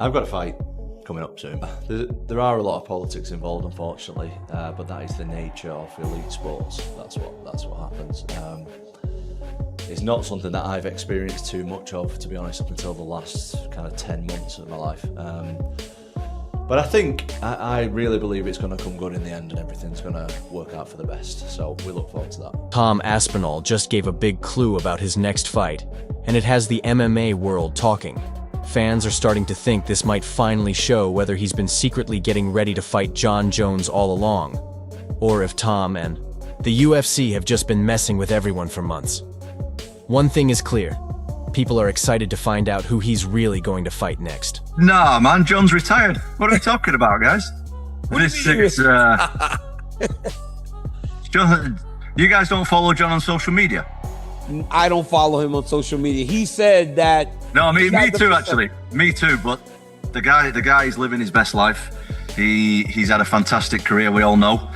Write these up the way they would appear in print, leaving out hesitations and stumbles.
I've got a fight coming up soon. There are a lot of politics involved, unfortunately, but that is the nature of elite sports. That's what happens. It's not something that I've experienced too much of, to be honest, up until the last kind of 10 months of my life. But I really believe it's going to come good in the end and everything's going to work out for the best. So we look forward to that. Tom Aspinall just gave a big clue about his next fight, and it has the MMA world talking. Fans are starting to think this might finally show whether he's been secretly getting ready to fight Jon Jones all along, or if Tom and the UFC have just been messing with everyone for months. One thing is clear. People are excited to find out who he's really going to fight next. Nah, man, John's retired. What are we talking about, guys? John, you guys don't follow John on social media? I don't follow him on social media. He said that... No, me too, actually. Me too, but the guy is living his best life. He's had a fantastic career, we all know.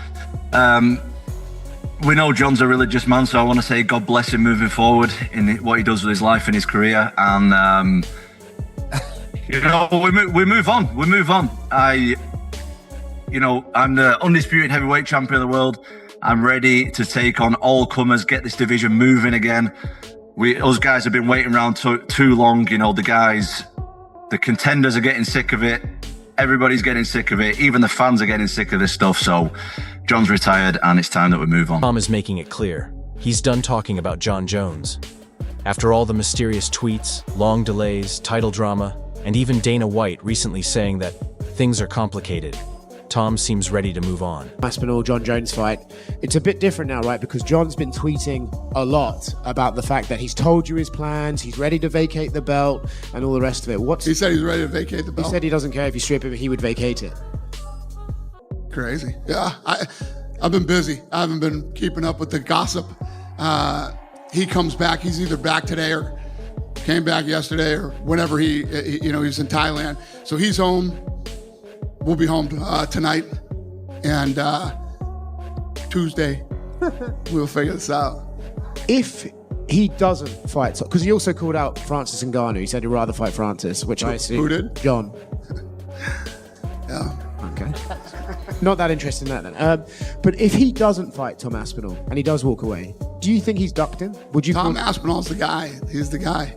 We know John's a religious man, so I want to say God bless him moving forward in what he does with his life and his career. And, we move on. We move on. I'm the undisputed heavyweight champion of the world. I'm ready to take on all comers, get this division moving again. Us guys have been waiting around too long. The contenders are getting sick of it. Everybody's getting sick of it. Even the fans are getting sick of this stuff. So John's retired and it's time that we move on. Tom is making it clear. He's done talking about Jon Jones. After all the mysterious tweets, long delays, title drama, and even Dana White recently saying that things are complicated, Tom seems ready to move on. Aspinall, Jon Jones fight. It's a bit different now, right? Because John's been tweeting a lot about the fact that he's told you his plans, he's ready to vacate the belt, and all the rest of it. He said he's ready to vacate the belt. He said he doesn't care if you strip him, he would vacate it. Crazy. Yeah, I've been busy. I haven't been keeping up with the gossip. He comes back. He's either back today or came back yesterday or whenever he's in Thailand. So he's home. We'll be home tonight, and Tuesday we'll figure this out. If he doesn't fight, because he also called out Francis Ngannou, he said he'd rather fight Francis, which I assume. Who did? John. Yeah. Okay. Not that interested in that then. But if he doesn't fight Tom Aspinall and he does walk away, do you think he's ducked him? Tom Aspinall's the guy. He's the guy.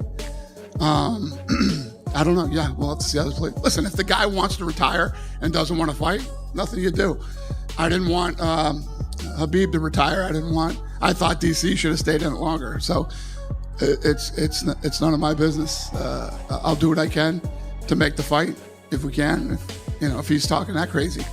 I don't know. Yeah, we'll have to see how this plays. Listen, if the guy wants to retire and doesn't want to fight, nothing you do. I didn't want Habib to retire. I thought DC should have stayed in it longer. So it's none of my business. I'll do what I can to make the fight if we can. If he's talking that crazy.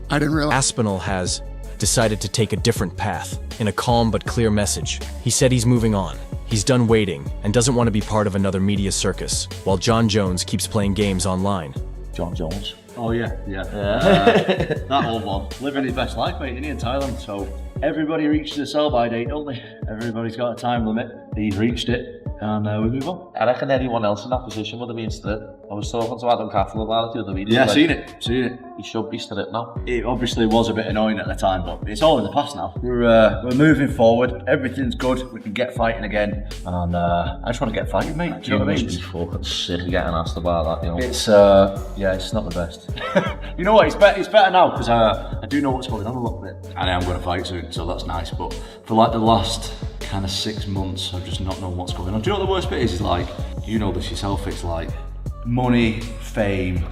I didn't realize. Aspinall has decided to take a different path. In a calm but clear message, he said he's moving on. He's done waiting and doesn't want to be part of another media circus, while Jon Jones keeps playing games online. Jon Jones. Oh yeah. That old one. Living his best life, mate, isn't he, in Thailand? So everybody reaches a sell-by date, don't they? Everybody's got a time limit. He's reached it, and we move on. I reckon anyone else in that position would have been stripped. I was talking to Adam Caffel about it the other week. Yeah, seen it. He should be stripped now. It obviously was a bit annoying at the time, but it's all in the past now. We're moving forward. Everything's good. We can get fighting again, and I just want to get fighting, mate. Do you know what I mean? He's fucking sick of getting asked about that. It's it's not the best. You know what? It's better now because I do know what's going on a little bit, and I am going to fight soon, so that's nice. But for like the last kind of 6 months, I've just not known what's going on. Do you know what the worst bit is? Is like, you know this yourself. It's like money, fame,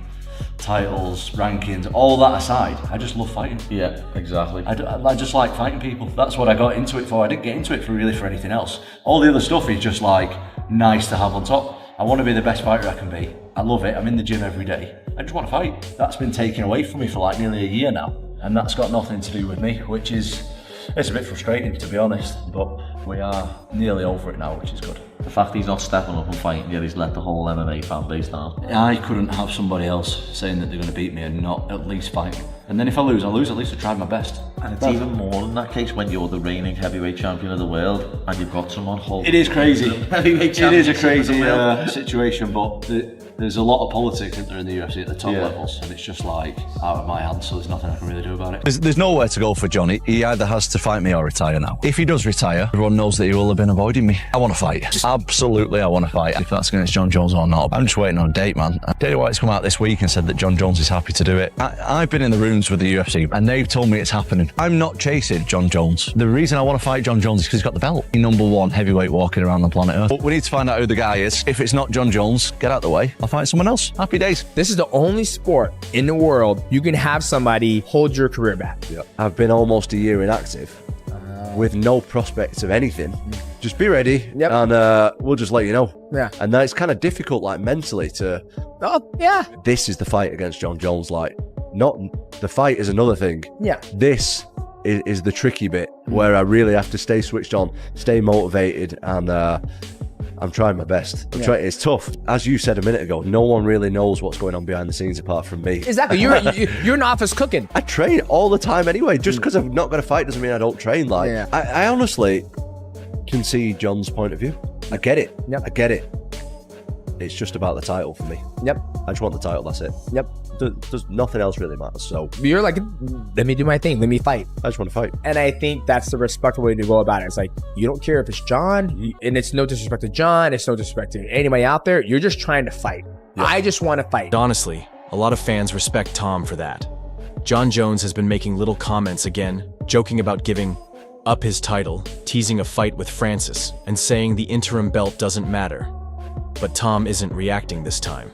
titles, rankings, all that aside, I just love fighting. Yeah, exactly. I just like fighting people. That's what I got into it for. I didn't get into it for anything else. All the other stuff is just like nice to have on top. I want to be the best fighter I can be. I love it. I'm in the gym every day. I just want to fight. That's been taken away from me for like nearly a year now, and that's got nothing to do with me, which is, it's a bit frustrating to be honest, but we are nearly over it now, which is good. The fact he's not stepping up and fighting yet, he's let the whole MMA fan base down. I couldn't have somebody else saying that they're going to beat me and not at least fight. And then if I lose, at least I tried my best. And it's even more in that case when you're the reigning heavyweight champion of the world and you've got someone holding. It is crazy. Heavyweight It is a championship crazy of the world. situation, but There's a lot of politics in there in the UFC at the top levels, and it's just like out of my hands, so there's nothing I can really do about it. There's nowhere to go for Johnny. He either has to fight me or retire now. If he does retire, everyone knows that he will have been avoiding me. I want to fight. Absolutely, I want to fight. If that's against Jon Jones or not, I'm just waiting on a date, man. Dana White's come out this week and said that Jon Jones is happy to do it. I've been in the rooms with the UFC, and they've told me it's happening. I'm not chasing Jon Jones. The reason I want to fight Jon Jones is because he's got the belt. He's #1 heavyweight walking around the planet Earth. But we need to find out who the guy is. If it's not Jon Jones, get out of the way. I'll fight someone else. Happy days. This is the only sport in the world you can have somebody hold your career back. I've been almost a year inactive with no prospects of anything. Just be ready, and we'll just let you know. Yeah. And that's kind of difficult, like mentally, to. Oh, yeah. This is the fight against Jon Jones. Like, not the fight is another thing. Yeah. This is the tricky bit where I really have to stay switched on, stay motivated, and I'm trying my best. It's tough. As you said a minute ago, no one really knows what's going on behind the scenes apart from me. Exactly. You're in office cooking. I train all the time anyway. Just because I've not got a fight doesn't mean I don't train. Like, I honestly can see Jon's point of view. I get it. I get it. It's just about the title for me. I just want the title, that's it. There's nothing else really matters. So you're like, let me do my thing. Let me fight. I just want to fight. And I think that's the respectful way to go about it. It's like, you don't care if it's Jon, and it's no disrespect to Jon, it's no disrespect to anybody out there. You're just trying to fight. I just want to fight. Honestly, a lot of fans respect Tom for that. Jon Jones has been making little comments again, joking about giving up his title, teasing a fight with Francis, and saying the interim belt doesn't matter. But Tom isn't reacting this time.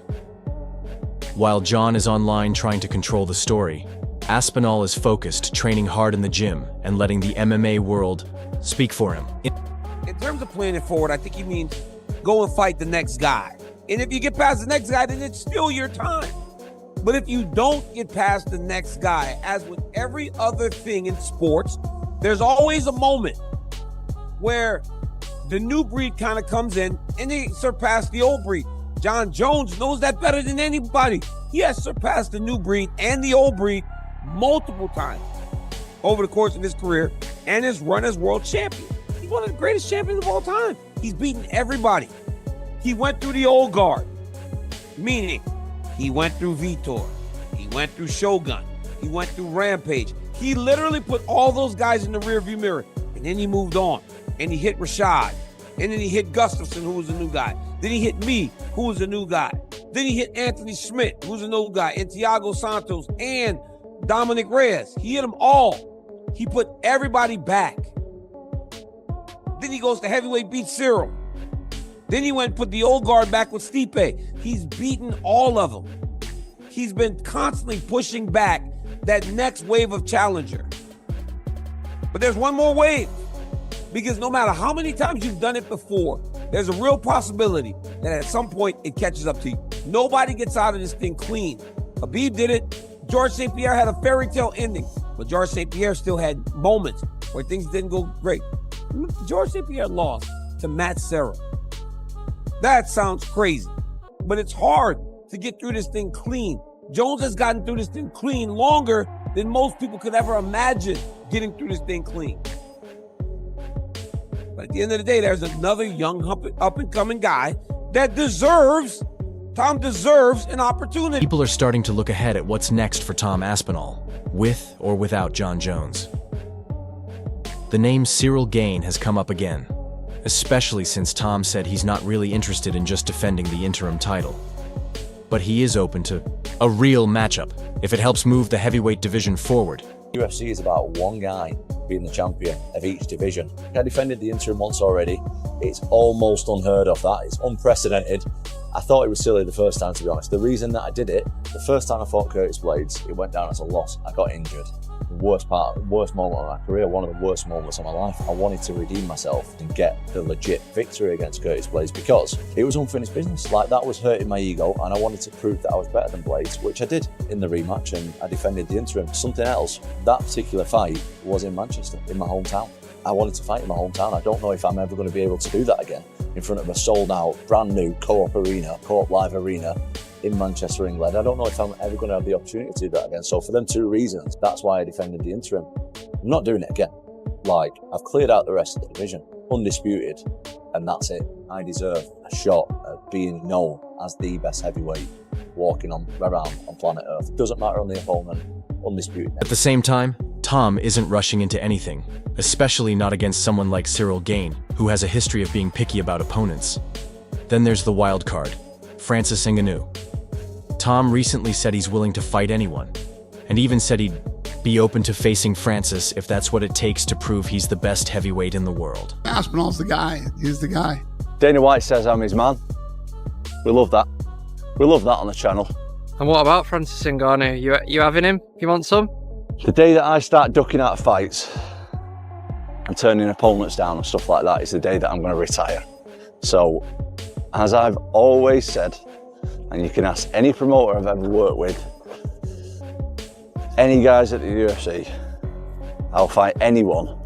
While Jon is online trying to control the story, Aspinall is focused, training hard in the gym and letting the MMA world speak for him. In terms of planning forward, I think he means go and fight the next guy. And if you get past the next guy, then it's still your time. But if you don't get past the next guy, as with every other thing in sports, there's always a moment where the new breed kind of comes in and they surpass the old breed. Jon Jones knows that better than anybody. He has surpassed the new breed and the old breed multiple times over the course of his career and his run as world champion. He's one of the greatest champions of all time. He's beaten everybody. He went through the old guard, meaning he went through Vitor, he went through Shogun, he went through Rampage. He literally put all those guys in the rearview mirror, and then he moved on, and he hit Rashad, and then he hit Gustafsson, who was a new guy. Then he hit me, who was a new guy. Then he hit Anthony Schmidt, who's a new guy, and Thiago Santos, and Dominic Reyes. He hit them all. He put everybody back. Then he goes to heavyweight, beat Ciryl. Then he went and put the old guard back with Stipe. He's beaten all of them. He's been constantly pushing back that next wave of challenger. But there's one more wave, because no matter how many times you've done it before, there's a real possibility that at some point it catches up to you. Nobody gets out of this thing clean. Khabib did it. George St. Pierre had a fairy tale ending, but George St. Pierre still had moments where things didn't go great. George St. Pierre lost to Matt Serra. That sounds crazy, but it's hard to get through this thing clean. Jones has gotten through this thing clean longer than most people could ever imagine getting through this thing clean. But at the end of the day, there's another young up-and-coming guy that Tom deserves an opportunity. People are starting to look ahead at what's next for Tom Aspinall, with or without Jon Jones. The name Ciryl Gane has come up again, especially since Tom said he's not really interested in just defending the interim title. But he is open to a real matchup if it helps move the heavyweight division forward. UFC is about one guy being the champion of each division. I defended the interim once already. It's almost unheard of, that. It's unprecedented. I thought it was silly the first time, to be honest. The reason that I did it, the first time I fought Curtis Blades, it went down as a loss. I got injured. Worst moment of my career, one of the worst moments of my life. I wanted to redeem myself and get the legit victory against Curtis Blades because it was unfinished business. Like, that was hurting my ego, and I wanted to prove that I was better than Blades, which I did in the rematch, and I defended the interim. Something else, that particular fight was in Manchester, in my hometown. I wanted to fight in my hometown. I don't know if I'm ever going to be able to do that again in front of a sold-out, brand new Co-op Live arena in Manchester, England. I don't know if I'm ever going to have the opportunity to do that again. So for them two reasons, that's why I defended the interim. I'm not doing it again. Like, I've cleared out the rest of the division, undisputed, and that's it. I deserve a shot being known as the best heavyweight walking around on planet Earth. It doesn't matter on the opponent, undisputed. At the same time, Tom isn't rushing into anything, especially not against someone like Ciryl Gane, who has a history of being picky about opponents. Then there's the wild card, Francis Ngannou. Tom recently said he's willing to fight anyone, and even said he'd be open to facing Francis if that's what it takes to prove he's the best heavyweight in the world. Aspinall's the guy. He's the guy. Dana White says I'm his man. We love that. We love that on the channel. And what about Francis Ngannou? You having him? You want some? The day that I start ducking out of fights and turning opponents down and stuff like that is the day that I'm going to retire. So, as I've always said, and you can ask any promoter I've ever worked with, any guys at the UFC, I'll fight anyone,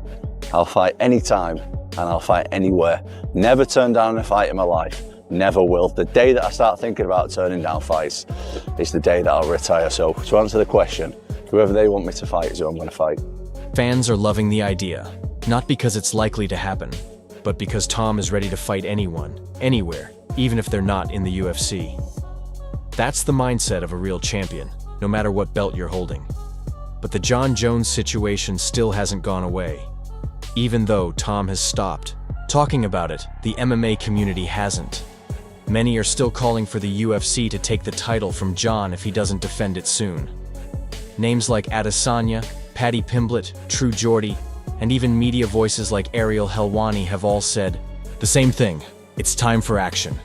I'll fight anytime, and I'll fight anywhere. Never turn down a fight in my life. Never will. The day that I start thinking about turning down fights is the day that I'll retire. So to answer the question, whoever they want me to fight is who I'm going to fight. Fans are loving the idea, not because it's likely to happen, but because Tom is ready to fight anyone, anywhere, even if they're not in the UFC. That's the mindset of a real champion, no matter what belt you're holding. But the Jon Jones situation still hasn't gone away. Even though Tom has stopped talking about it, the MMA community hasn't. Many are still calling for the UFC to take the title from Jon if he doesn't defend it soon. Names like Adesanya, Paddy Pimblett, True Geordie, and even media voices like Ariel Helwani have all said the same thing. It's time for action.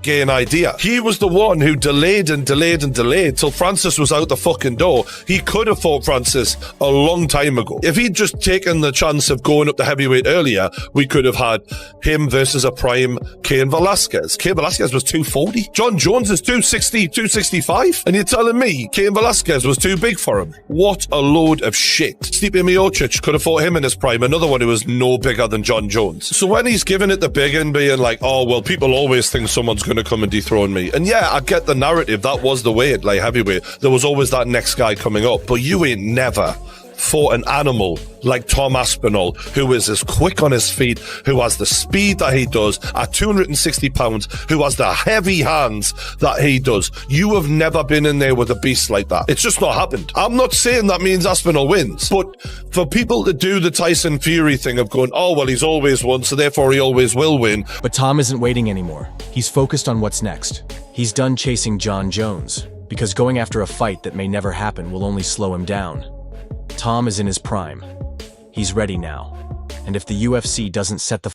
Gane idea. He was the one who delayed and delayed and delayed till Francis was out the fucking door. He could have fought Francis a long time ago. If he'd just taken the chance of going up the heavyweight earlier, we could have had him versus a prime Cain Velasquez. Cain Velasquez was 240. Jon Jones is 260, 265. And you're telling me Cain Velasquez was too big for him? What a load of shit. Stipe Miocic could have fought him in his prime, another one who was no bigger than Jon Jones. So when he's giving it the big and being like, oh, well, people always think someone's going to come and dethrone me. And yeah, I get the narrative. That was the way at light heavyweight. There was always that next guy coming up. But you ain't never fought an animal like Tom Aspinall, who is as quick on his feet, who has the speed that he does at 260 pounds, who has the heavy hands that he does. You have never been in there with a beast like that. It's just not happened. I'm not saying that means Aspinall wins, but for people to do the Tyson Fury thing of going, oh, well, he's always won, so therefore he always will win. But Tom isn't waiting anymore. He's focused on what's next. He's done chasing Jon Jones, because going after a fight that may never happen will only slow him down. Tom is in his prime. He's ready now. And if the UFC doesn't set the